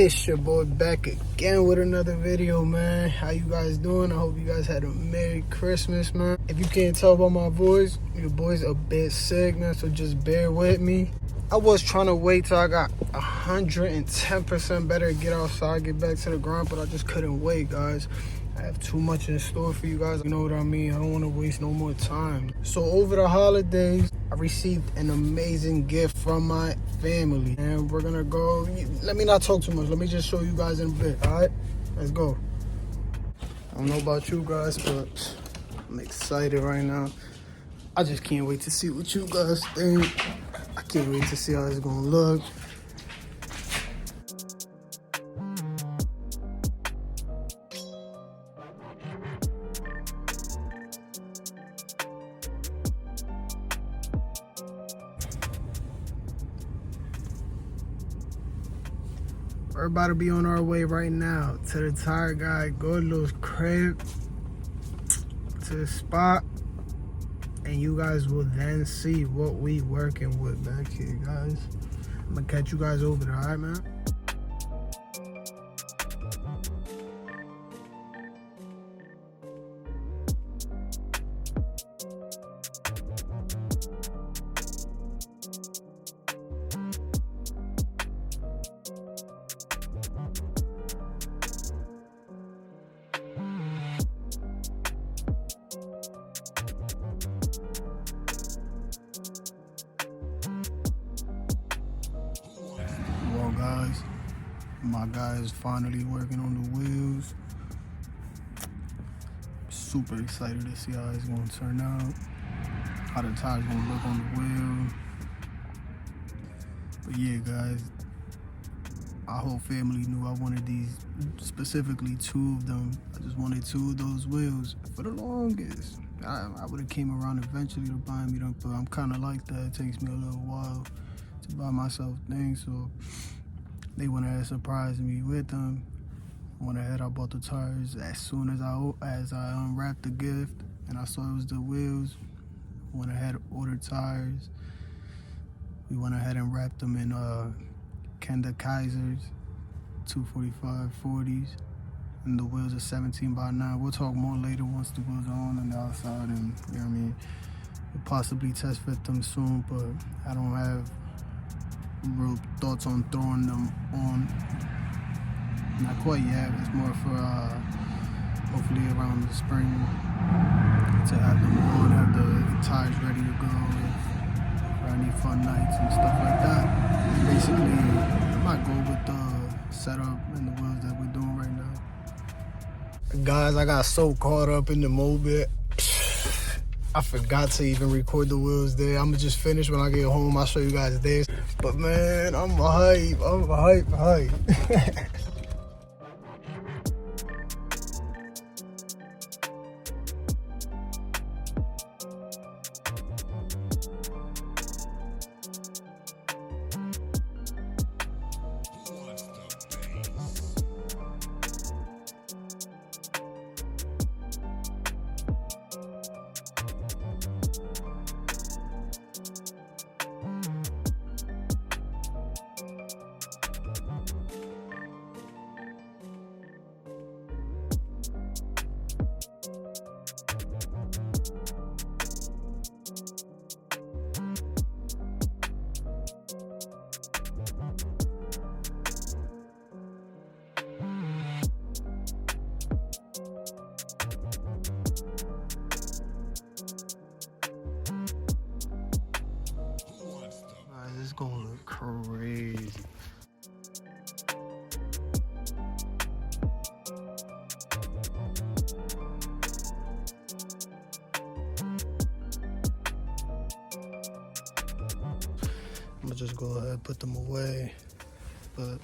It's your boy back again with another video, man. How you guys doing? I hope you guys had a Merry Christmas, man. If you can't tell by my voice, your boy's a bit sick, man, so just bear with me. I was trying to wait till I got 110% better to get outside, get back to the grind, but I just couldn't wait, guys. I have too much in store for you guys. You know what I mean? I don't want to waste no more time. So over the holidays, I received an amazing gift from my family. And we're going to go. Let me not talk too much. Let me just show you guys in a bit. All right? Let's go. I don't know about you guys, but I'm excited right now. I just can't wait to see what you guys think. I can't wait to see how it's going to look. We're about to be on our way right now to the tire guy Gordo's crib, to the spot, and you guys will then see what we working with back here, guys. I'm gonna catch you guys over there, all right, man? Well, guys, my guy is finally working on the wheels. Super excited to see how it's gonna turn out, how the tires gonna look on the wheel. But yeah, guys, my whole family knew I wanted these, specifically 2 of them. I just wanted 2 of those wheels for the longest. I would have came around eventually to buying me them, but I'm kind of like that. It takes me a little while to buy myself things, so they went ahead and surprised me with them. Went ahead, I bought the tires as soon as I unwrapped the gift and I saw it was the wheels. Went ahead, ordered tires. We went ahead and wrapped them in Kenda Kaiser's 245 40s, and the wheels are 17x9. We'll talk more later once the wheels are on the outside, and you know what I mean. We'll possibly test fit them soon, but I don't have real thoughts on throwing them on. Not quite yet. It's more for hopefully around the spring to have them on, have the tires ready to go for any fun nights and stuff like that. Basically, I might go with the setup and the wheels that we're doing right now. Guys, I got so caught up in the moment. I forgot to even record the wheels there. I'm gonna just finish when I get home. I'll show you guys this. But man, I'm hype. I'm hype. It's gonna look crazy. I'm gonna just go ahead and put them away. But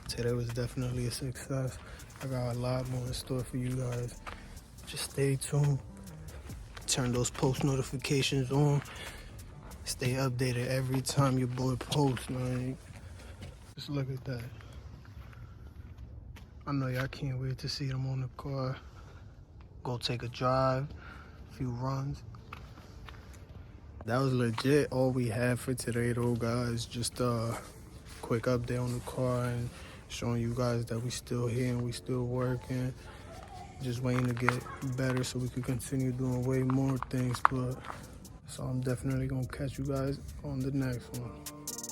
today was definitely a success. I got a lot more in store for you guys. Just stay tuned. Turn those post notifications on. Stay updated every time your boy posts, man. Just look at that. I know y'all can't wait to see them on the car. Go take a drive, a few runs. That was legit all we had for today though, guys. Just a quick update on the car and showing you guys that we still here and we still working, just waiting to get better so we could continue doing way more things. But so I'm definitely gonna catch you guys on the next one.